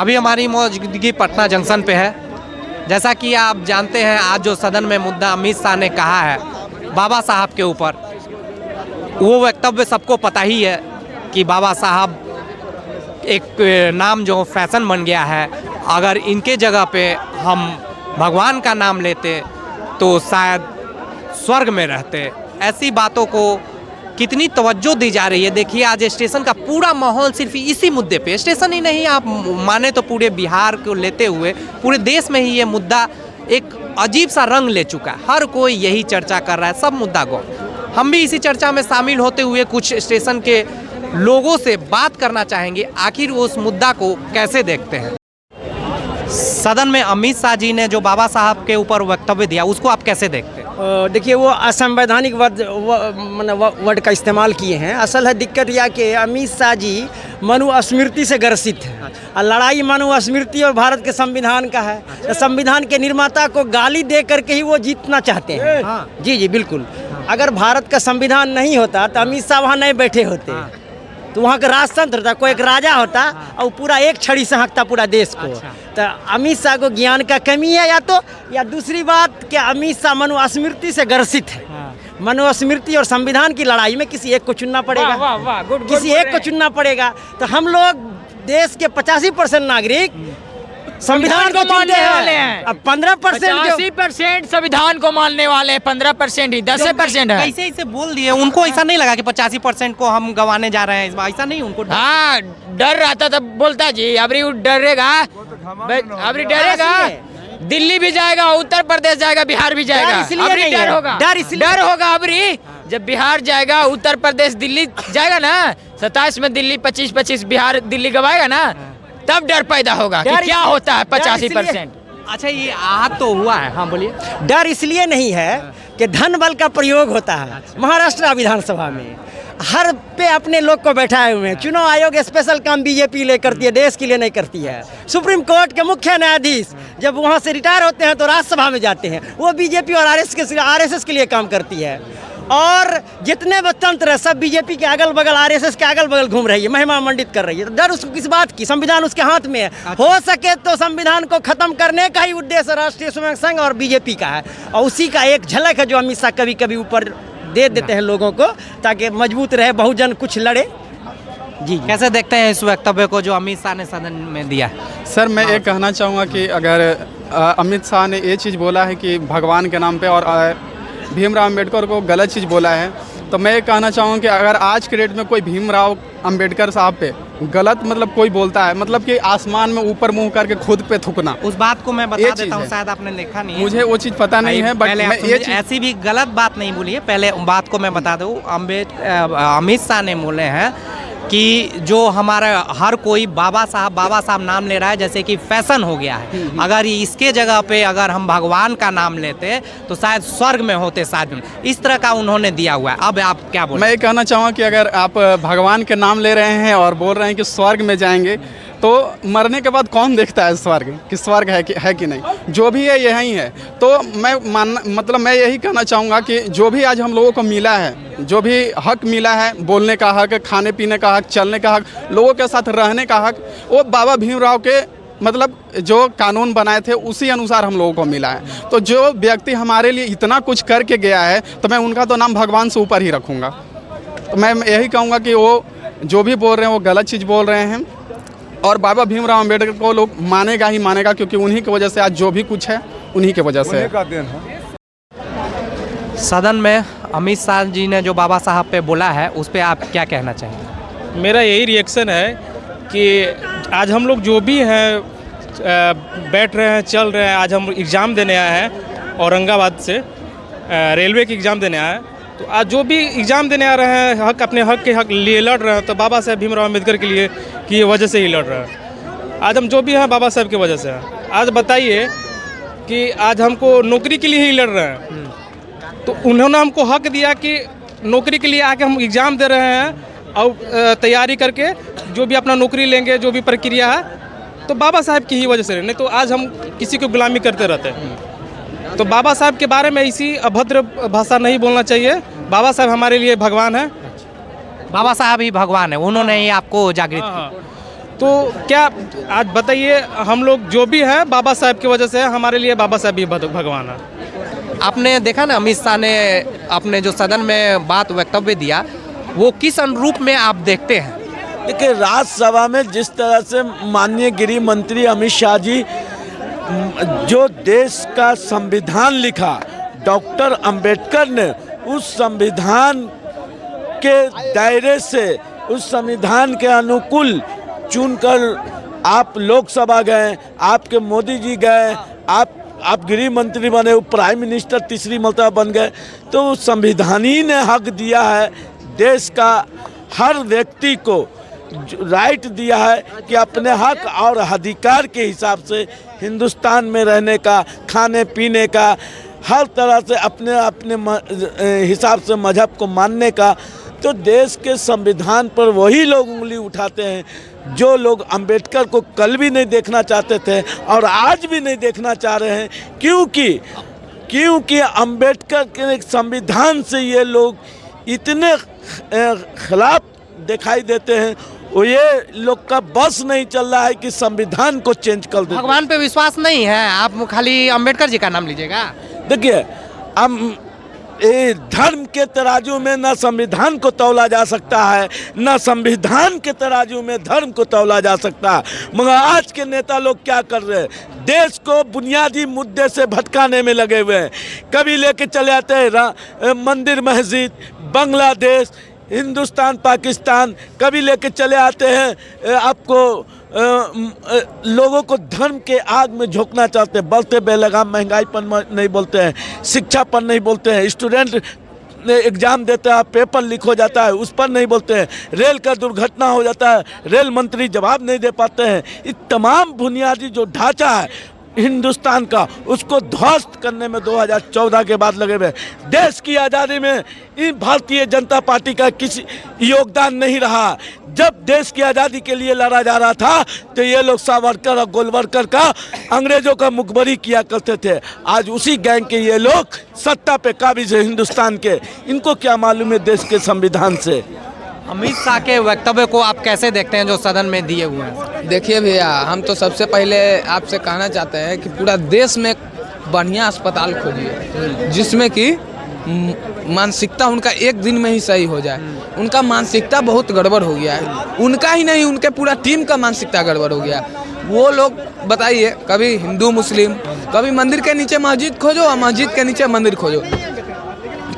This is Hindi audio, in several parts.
अभी हमारी मौजूदगी पटना जंक्शन पे है। जैसा कि आप जानते हैं, आज जो सदन में मुद्दा अमित शाह ने कहा है बाबा साहब के ऊपर, वो वक्तव्य सबको पता ही है कि बाबा साहब एक नाम जो फैशन बन गया है। अगर इनके जगह पे हम भगवान का नाम लेते तो शायद स्वर्ग में रहते। ऐसी बातों को कितनी तवज्जो दी जा रही है। देखिए, आज स्टेशन का पूरा माहौल सिर्फ इसी मुद्दे पे, स्टेशन ही नहीं, आप माने तो पूरे बिहार को लेते हुए पूरे देश में ही ये मुद्दा एक अजीब सा रंग ले चुका है। हर कोई यही चर्चा कर रहा है, सब मुद्दा को। हम भी इसी चर्चा में शामिल होते हुए कुछ स्टेशन के लोगों से बात करना चाहेंगे, आखिर वो उस मुद्दा को कैसे देखते हैं। सदन में अमित शाह जी ने जो बाबा साहब के ऊपर वक्तव्य दिया, उसको आप कैसे देखते हैं? देखिए, वो असंवैधानिक वर्ड का इस्तेमाल किए हैं। असल है दिक्कत यह कि अमित शाह जी मनुस्मृति से ग्रसित हैं। और लड़ाई मनुस्मृति और भारत के संविधान का है। तो संविधान के निर्माता को गाली दे करके ही वो जीतना चाहते हैं। जी जी बिल्कुल। अगर भारत का संविधान नहीं होता तो अमित शाह वहाँ नहीं बैठे होते। तो वहाँ का राजतंत्र था, कोई एक राजा होता और पूरा एक छड़ी से हाँकता पूरा देश को। तो अमित शाह को ज्ञान का कमी है या दूसरी बात कि अमित शाह मनुस्मृति से ग्रसित है। मनुस्मृति और संविधान की लड़ाई में किसी एक को चुनना पड़ेगा। किसी एक को चुनना पड़ेगा। तो हम लोग देश के 85% नागरिक संविधान को मानने वाले हैं। अब 15% संविधान को मानने वाले हैं, 15% ही, 10% है। कैसे इसे बोल दिए? उनको ऐसा नहीं लगा कि 85% को हम गंवाने जा रहे हैं इस बार? ऐसा नहीं उनको? हाँ, डर रहता तब बोलता जी। अभी डरेगा, अभी डरेगा। दिल्ली भी जाएगा, उत्तर प्रदेश जाएगा, बिहार भी जाएगा। अभी डर होगा, डर होगा। अभी जब बिहार जाएगा, उत्तर प्रदेश, दिल्ली जाएगा ना, 27 में दिल्ली, 25 बिहार, दिल्ली गवाएगा ना, तब डर पैदा होगा कि क्या होता है 85%। अच्छा, ये आज तो हुआ है। हाँ बोलिए। डर इसलिए नहीं है कि धन बल का प्रयोग होता है। महाराष्ट्र विधानसभा में हर पे अपने लोग को बैठाए हुए हैं। चुनाव आयोग स्पेशल काम बीजेपी ले करती है, देश के लिए नहीं करती है। सुप्रीम कोर्ट के मुख्य न्यायाधीश जब वहाँ से रिटायर होते हैं तो राज्यसभा में जाते हैं, वो बीजेपी और आरएसएस के लिए काम करती है। और जितने भी तंत्र है सब बीजेपी के अगल बगल, आरएसएस के अगल बगल घूम रही है, महिमा मंडित कर रही है। तो डर उसको किस बात की? संविधान उसके हाथ में है। हो सके तो संविधान को खत्म करने का ही उद्देश्य राष्ट्रीय स्वयं संघ और बीजेपी का है। और उसी का एक झलक है जो अमित शाह कभी कभी ऊपर दे देते हैं लोगों को, ताकि मजबूत रहे, बहुजन कुछ लड़े। जी, कैसे देखते हैं इस वक्तव्य को जो अमित शाह ने सदन में दिया? सर, मैं ये कहना चाहूँगा कि अगर अमित शाह ने ये चीज़ बोला है कि भगवान के नाम पे और भीमराव अम्बेडकर को गलत चीज़ बोला है, तो मैं ये कहना चाहूँगा कि अगर आज के डेट में कोई भीमराव अम्बेडकर साहब पे गलत मतलब कोई बोलता है, मतलब कि आसमान में ऊपर मुंह करके खुद पे थुकना, उस बात को मैं बता देता हूँ, शायद आपने देखा नहीं है। मुझे वो चीज़ पता नहीं है, बट मैं ये ऐसी भी गलत बात नहीं बोली है। पहले बात को मैं बता दूँ, अमित शाह ने बोले हैं कि जो हमारा हर कोई बाबा साहब नाम ले रहा है जैसे कि फैशन हो गया है। अगर इसके जगह पे अगर हम भगवान का नाम लेते तो शायद स्वर्ग में होते साथ में। इस तरह का उन्होंने दिया हुआ है। अब आप क्या बोल? मैं ये कहना चाहूँगा कि अगर आप भगवान के नाम ले रहे हैं और बोल रहे हैं कि स्वर्ग में जाएंगे, तो मरने के बाद कौन देखता है स्वर्ग कि स्वर्ग है कि नहीं? जो भी है यही है। तो मैं यही कहना चाहूँगा कि जो भी आज हम लोगों को मिला है, जो भी हक मिला है, बोलने का हक, खाने पीने का हक, चलने का हक, लोगों के साथ रहने का हक, वो बाबा भीमराव के मतलब जो कानून बनाए थे उसी अनुसार हम लोगों को मिला है। तो जो व्यक्ति हमारे लिए इतना कुछ करके गया है, तो मैं उनका तो नाम भगवान से ऊपर ही रखूँगा। तो मैं यही कहूँगा कि वो जो भी बोल रहे हैं वो गलत चीज़ बोल रहे हैं। और बाबा भीमराव अम्बेडकर को लोग मानेगा ही मानेगा, क्योंकि उन्हीं की वजह से आज जो भी कुछ है उन्हीं की वजह से है। सदन में अमित शाह जी ने जो बाबा साहब पे बोला है, उस पर आप क्या कहना चाहेंगे? मेरा यही रिएक्शन है कि आज हम लोग जो भी हैं बैठ रहे हैं, चल रहे हैं। आज हम एग्ज़ाम देने आए हैं औरंगाबाद से, रेलवे की एग्ज़ाम देने आए हैं। तो आज जो भी एग्ज़ाम देने आ रहे हैं, अपने हक के हक लिए लड़ रहे हैं, तो बाबा साहब भीमराव अम्बेडकर के लिए की वजह से ही लड़ रहे हैं। आज हम जो भी हैं बाबा साहब की वजह से हैं। आज बताइए कि आज हमको नौकरी के लिए ही लड़ रहे हैं, तो उन्होंने हमको हक दिया कि नौकरी के लिए आके हम एग्ज़ाम दे रहे हैं और तैयारी करके जो भी अपना नौकरी लेंगे, जो भी प्रक्रिया है, तो बाबा साहब की ही वजह से। नहीं तो आज हम किसी को गुलामी करते रहते हैं। तो बाबा साहब के बारे में इसी अभद्र भाषा नहीं बोलना चाहिए। बाबा साहब हमारे लिए भगवान है। बाबा साहब ही भगवान है, उन्होंने ही आपको जागृत किया। तो क्या आज बताइए, हम लोग जो भी हैं बाबा साहब की वजह से है, हमारे लिए बाबा साहब ही भगवान है। आपने देखा ना अमित शाह ने अपने जो सदन में बात वक्तव्य दिया, वो किस अनुरूप में आप देखते हैं? देखिए, राज्यसभा में जिस तरह से माननीय गृह मंत्री अमित शाह जी जो देश का संविधान लिखा, डॉक्टर अंबेडकर ने उस संविधान के दायरे से, उस संविधान के अनुकूल चुनकर आप लोकसभा गए, आपके मोदी जी गए, आप गृह मंत्री बने, प्राइम मिनिस्टर तीसरी मरतबा बन गए, तो संविधान ही ने हक दिया है, देश का हर व्यक्ति को राइट दिया है कि अपने हक और अधिकार के हिसाब से हिंदुस्तान में रहने का, खाने पीने का, हर तरह से अपने अपने हिसाब से मजहब को मानने का। तो देश के संविधान पर वही लोग उंगली उठाते हैं जो लोग अंबेडकर को कल भी नहीं देखना चाहते थे और आज भी नहीं देखना चाह रहे हैं, क्योंकि अंबेडकर के संविधान से ये लोग इतने खिलाफ दिखाई देते हैं, वो ये लोग का बस नहीं चल रहा है कि संविधान को चेंज कर दे। भगवान पे विश्वास नहीं है, आप खाली अंबेडकर जी का नाम लीजिएगा। देखिए, हम धर्म के तराजू में न संविधान को तौला जा सकता है, न संविधान के तराजू में धर्म को तौला जा सकता है। मगर आज के नेता लोग क्या कर रहे हैं, देश को बुनियादी मुद्दे से भटकाने में लगे हुए हैं। कभी लेके चले आते हैं मंदिर मस्जिद, बांग्लादेश, हिंदुस्तान पाकिस्तान, कभी लेके चले आते हैं आपको लोगों को धर्म के आग में झोंकना चाहते हैं। बढ़ते बेलगाम महंगाई पर नहीं बोलते हैं, शिक्षा पर नहीं बोलते हैं, स्टूडेंट एग्ज़ाम देता है पेपर लीक हो जाता है उस पर नहीं बोलते हैं, रेल का दुर्घटना हो जाता है रेल मंत्री जवाब नहीं दे पाते हैं। ये तमाम बुनियादी जो ढांचा है हिंदुस्तान का, उसको ध्वस्त करने में 2014 के बाद लगे हुए। देश की आज़ादी में इन भारतीय जनता पार्टी का किसी योगदान नहीं रहा। जब देश की आज़ादी के लिए लड़ा जा रहा था तो ये लोग सावरकर और गोलवरकर का, अंग्रेजों का मुखबरी किया करते थे। आज उसी गैंग के ये लोग सत्ता पे काबिज है हिंदुस्तान के। इनको क्या मालूम है देश के संविधान से। अमित शाह के वक्तव्य को आप कैसे देखते हैं जो सदन में दिए हुए हैं? देखिए भैया, हम तो सबसे पहले आपसे कहना चाहते हैं कि पूरा देश में बढ़िया अस्पताल खोजिए जिसमें कि मानसिकता उनका एक दिन में ही सही हो जाए। उनका मानसिकता बहुत गड़बड़ हो गया है, उनका ही नहीं उनके पूरा टीम का मानसिकता गड़बड़ हो गया। वो लोग बताइए, कभी हिंदू मुस्लिम, कभी मंदिर के नीचे मस्जिद खोजो और मस्जिद के नीचे मंदिर खोजो।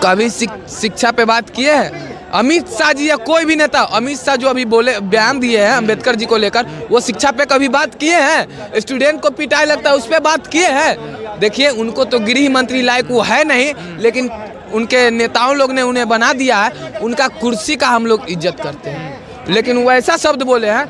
कभी शिक्षा पे बात किए हैं अमित शाह जी या कोई भी नेता? अमित शाह जो अभी बोले बयान दिए हैं अंबेडकर जी को लेकर, वो शिक्षा पे कभी बात किए हैं? स्टूडेंट को पिटाई लगता है उस पर बात किए हैं? देखिए, उनको तो गृह मंत्री लायक वो है नहीं, लेकिन उनके नेताओं लोग ने उन्हें बना दिया है। उनका कुर्सी का हम लोग इज्जत करते हैं, लेकिन वो ऐसा शब्द बोले हैं,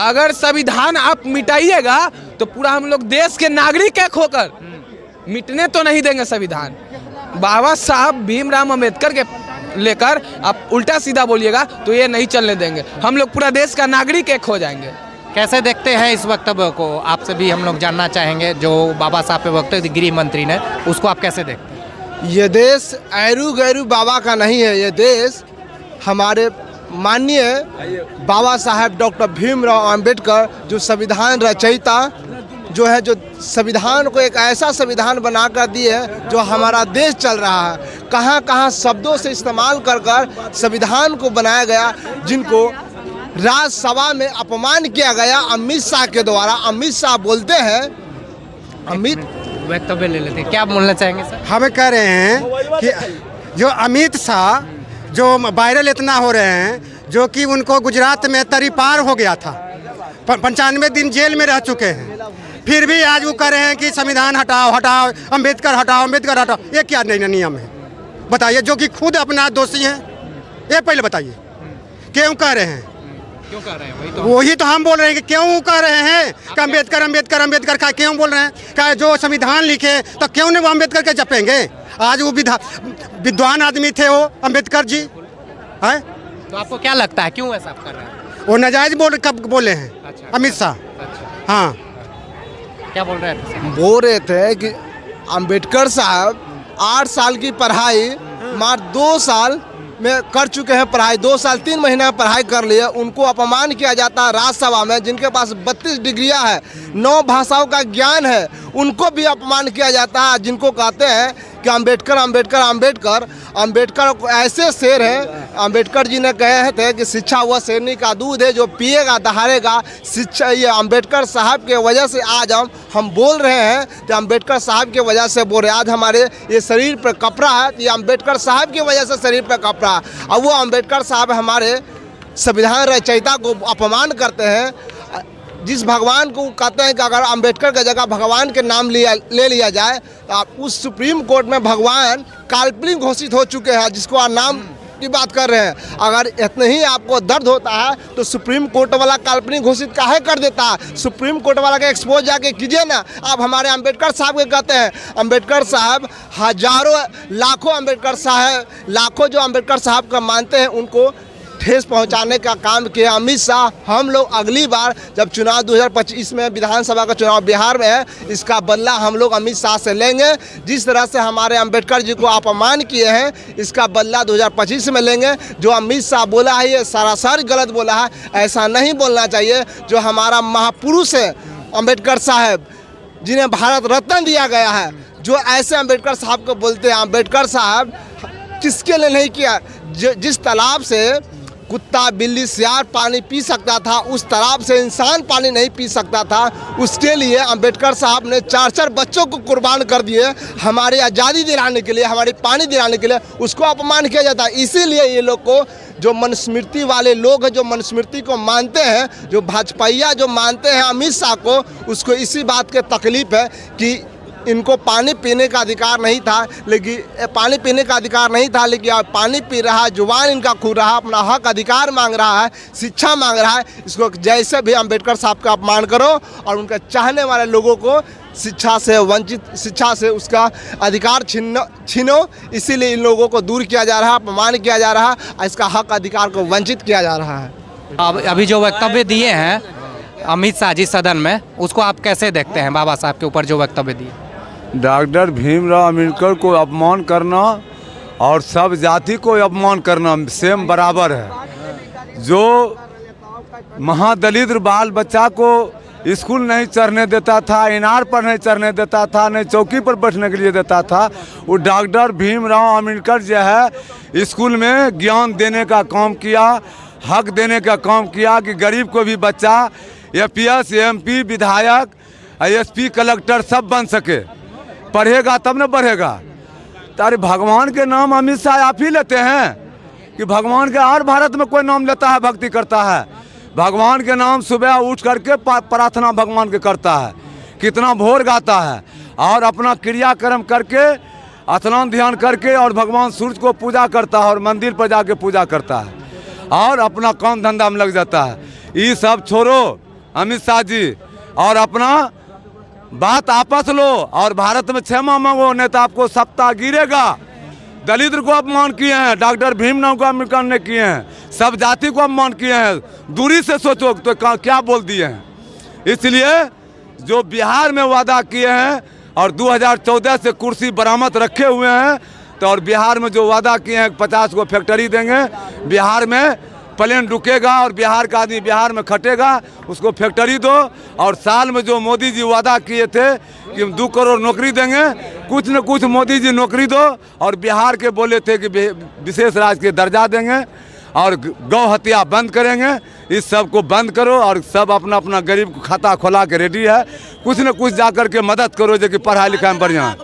अगर संविधान आप मिटाइएगा तो पूरा हम लोग देश के नागरिक एक होकर मिटने तो नहीं देंगे संविधान। बाबा साहब भीमराव अम्बेडकर के लेकर आप उल्टा सीधा बोलिएगा तो ये नहीं चलने देंगे। हम लोग पूरा देश का नागरिक एक हो जाएंगे। कैसे देखते हैं इस वक्तव्य को? आपसे भी हम लोग जानना चाहेंगे, जो बाबा साहब पे वक्तव्य गृह मंत्री ने, उसको आप कैसे देखते हैं? ये देश ऐरू गैरू बाबा का नहीं है, ये देश हमारे माननीय बाबा साहब डॉक्टर भीमराव अंबेडकर जो संविधान रचयिता जो है, जो संविधान को एक ऐसा संविधान बना कर दिए है जो हमारा देश चल रहा है। कहाँ कहाँ शब्दों से इस्तेमाल कर कर संविधान को बनाया गया, जिनको राज्यसभा में अपमान किया गया अमित शाह के द्वारा। अमित शाह बोलते हैं, अमित वक्तव्य ले लेते हैं, क्या बोलना चाहेंगे सर? हमें कह रहे हैं कि जो अमित शाह जो वायरल इतना हो रहे हैं, जो कि उनको गुजरात में तरीपार हो गया था, 95 दिन जेल में रह चुके हैं, फिर भी आज वो कह रहे हैं कि संविधान हटाओ हटाओ, अंबेडकर हटाओ अंबेडकर हटाओ। ये क्या नहीं नियम है बताइए, जो कि खुद अपना दोषी हैं? ये पहले बताइए क्यों कह रहे हैं? क्यों कह रहे हैं? वही तो हम बोल रहे हैं कि क्यों कह रहे हैं कि अंबेडकर अंबेडकर अंबेडकर का क्यों बोल रहे हैं? क्या जो संविधान लिखे तो क्यों नहीं वो अंबेडकर के जपेंगे? आज वो विद्वान आदमी थे वो अंबेडकर जी है। तो आपको क्या लगता है क्यों ऐसा कर रहे हैं? वो नाजायज कब बोले हैं? अच्छा, अमित शाह। अच्छा, हाँ, क्या बोल रहे थे? बोल रहे थे कि अंबेडकर साहब 8 साल की पढ़ाई मात्र 2 साल में कर चुके हैं पढ़ाई, 2 साल 3 महीने में पढ़ाई कर लिए, उनको अपमान किया जाता है राज्यसभा में। जिनके पास 32 डिग्रियां है, 9 भाषाओं का ज्ञान है, उनको भी अपमान किया जाता है। जिनको कहते हैं कि अम्बेडकर अम्बेडकर अम्बेडकर, अम्बेडकर ऐसे शेर हैं। अम्बेडकर जी ने कहे थे कि शिक्षा वह शेरनी का दूध है जो पिएगा दहाड़ेगा। शिक्षा ये अम्बेडकर साहब के वजह से आज हम बोल रहे हैं, तो अम्बेडकर साहब की वजह से बोल रहे हैं। आज हमारे ये शरीर पर कपड़ा है, ये अम्बेडकर साहब की वजह से शरीर पर कपड़ा है। अब वो अम्बेडकर साहब हमारे संविधान रचयिता को अपमान करते हैं। जिस भगवान को कहते हैं कि अगर अम्बेडकर की जगह भगवान के नाम ले लिया जाए, तो आप उस सुप्रीम कोर्ट में भगवान काल्पनिक घोषित हो चुके हैं, जिसको आप नाम की बात कर रहे हैं। अगर इतने ही आपको दर्द होता है तो सुप्रीम कोर्ट वाला काल्पनिक घोषित काहे कर देता है? सुप्रीम कोर्ट वाला का एक्सपोज जाके कीजिए ना। आप हमारे अम्बेडकर साहब के कहते हैं, अम्बेडकर साहब हजारों लाखों अम्बेडकर साहब, लाखों जो अम्बेडकर साहब का मानते हैं, उनको ठेस पहुंचाने का काम किया अमित शाह। हम लोग अगली बार जब चुनाव 2025 में विधानसभा का चुनाव बिहार में है, इसका बदला हम लोग अमित शाह से लेंगे। जिस तरह से हमारे अम्बेडकर जी को अपमान किए हैं, इसका बदला 2025 में लेंगे। जो अमित शाह बोला है ये सरासर गलत बोला है, ऐसा नहीं बोलना चाहिए। जो हमारा महापुरुष है अम्बेडकर साहब, जिन्हें भारत रत्न दिया गया है, जो ऐसे अम्बेडकर साहब को बोलते हैं, अम्बेडकर साहब किसके लिए नहीं किया? जिस तालाब से कुत्ता बिल्ली सियार पानी पी सकता था, उस तालाब से इंसान पानी नहीं पी सकता था। उसके लिए अम्बेडकर साहब ने 4-4 बच्चों को कुर्बान कर दिए हमारी आज़ादी दिलाने के लिए, हमारी पानी दिलाने के लिए। उसको अपमान किया जाता है। इसीलिए ये लोग को, जो मनुस्मृति वाले लोग हैं, जो मनुस्मृति को मानते हैं, जो भाजपाइया जो मानते हैं अमित शाह को, उसको इसी बात की तकलीफ है कि इनको पानी पीने का अधिकार नहीं था, लेकिन पानी पीने का अधिकार नहीं था, लेकिन अब पानी पी रहा है, जुबान इनका खुल रहा है, अपना हक अधिकार मांग रहा है, शिक्षा मांग रहा है। इसको जैसे भी अम्बेडकर साहब का अपमान करो और उनके चाहने वाले लोगों को शिक्षा से वंचित, शिक्षा से उसका अधिकार छीनो। इसीलिए इन लोगों को दूर किया जा रहा है, अपमान किया जा रहा है, इसका हक अधिकार को वंचित किया जा रहा है। अब अभी जो वक्तव्य दिए हैं अमित शाह जी सदन में, उसको आप कैसे देखते हैं? बाबा साहब के ऊपर जो वक्तव्य दिए, डॉक्टर भीमराव अम्बेडकर को अपमान करना और सब जाति को अपमान करना सेम बराबर है। जो महादलित बाल बच्चा को स्कूल नहीं चढ़ने देता था, इनार पर नहीं चढ़ने देता था, नहीं चौकी पर बैठने के लिए देता था, वो डॉक्टर भीमराव अम्बेडकर जो है स्कूल में ज्ञान देने का काम किया, हक देने का काम किया कि गरीब को भी बच्चा APS, MP, विधायक, ISP, कलेक्टर सब बन सके। पढ़ेगा तब न बढ़ेगा। तारे भगवान के नाम अमित शाह आप ही लेते हैं कि भगवान के हर भारत में कोई नाम लेता है, भक्ति करता है? भगवान के नाम सुबह उठ करके प्रार्थना भगवान के करता है, कितना भोर गाता है, और अपना क्रियाक्रम करके स्नान ध्यान करके और भगवान सूर्य को पूजा करता है और मंदिर पर जाके पूजा करता है और अपना काम धंधा में लग जाता है। ये सब छोड़ो अमित शाह जी, और अपना बात आपस लो और भारत में क्षमा मांगो, नहीं तो आपको सप्ताह गिरेगा। दलित को अपमान किए हैं, डॉक्टर भीमराव को अम्बेडकर ने किए हैं, सब जाति को अपमान किए हैं। दूरी से सोचो तो क्या बोल दिए हैं। इसलिए जो बिहार में वादा किए हैं और 2014 से कुर्सी बरामद रखे हुए हैं, तो और बिहार में जो वादा किए हैं 50 को फैक्ट्री देंगे, बिहार में प्लेन रुकेगा और बिहार का आदमी बिहार में खटेगा, उसको फैक्ट्री दो। और साल में जो मोदी जी वादा किए थे कि हम 2 करोड़ नौकरी देंगे, कुछ न कुछ मोदी जी नौकरी दो। और बिहार के बोले थे कि विशेष राज्य के दर्जा देंगे और गौ हत्या बंद करेंगे। इस सब को बंद करो और सब अपना अपना गरीब को खाता खोला के रेडी है, कुछ न कुछ जा कर के मदद करो जो कि पढ़ाई लिखाई में बढ़िया।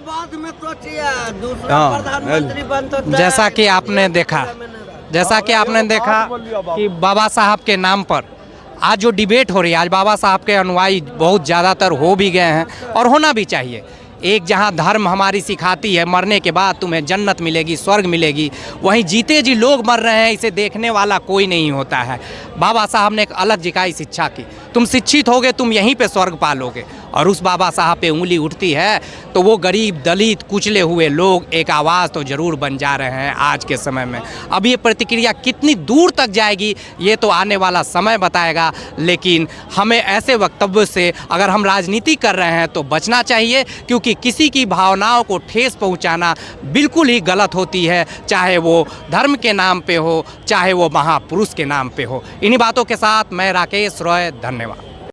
जैसा कि आपने देखा कि बाबा साहब के नाम पर आज जो डिबेट हो रही है, आज बाबा साहब के अनुयायी बहुत ज़्यादातर हो भी गए हैं और होना भी चाहिए। एक जहां धर्म हमारी सिखाती है मरने के बाद तुम्हें जन्नत मिलेगी, स्वर्ग मिलेगी, वहीं जीते जी लोग मर रहे हैं, इसे देखने वाला कोई नहीं होता है। बाबा साहब ने एक अलग जिकाई शिक्षा की। तुम शिक्षित होगे, तुम यहीं पे स्वर्ग पालोगे। और उस बाबा साहब पे उंगली उठती है तो वो गरीब, दलित, कुचले हुए लोग एक आवाज़ तो ज़रूर बन जा रहे हैं आज के समय में। अब ये प्रतिक्रिया कितनी दूर तक जाएगी ये तो आने वाला समय बताएगा, लेकिन हमें ऐसे वक्तव्य से अगर हम राजनीति कर रहे हैं तो बचना चाहिए, क्योंकि किसी की भावनाओं को ठेस पहुंचाना बिल्कुल ही गलत होती है, चाहे वो धर्म के नाम पे हो, चाहे वो महापुरुष के नाम पे हो। इन्हीं बातों के साथ मैं राकेश रॉय, धन्यवाद।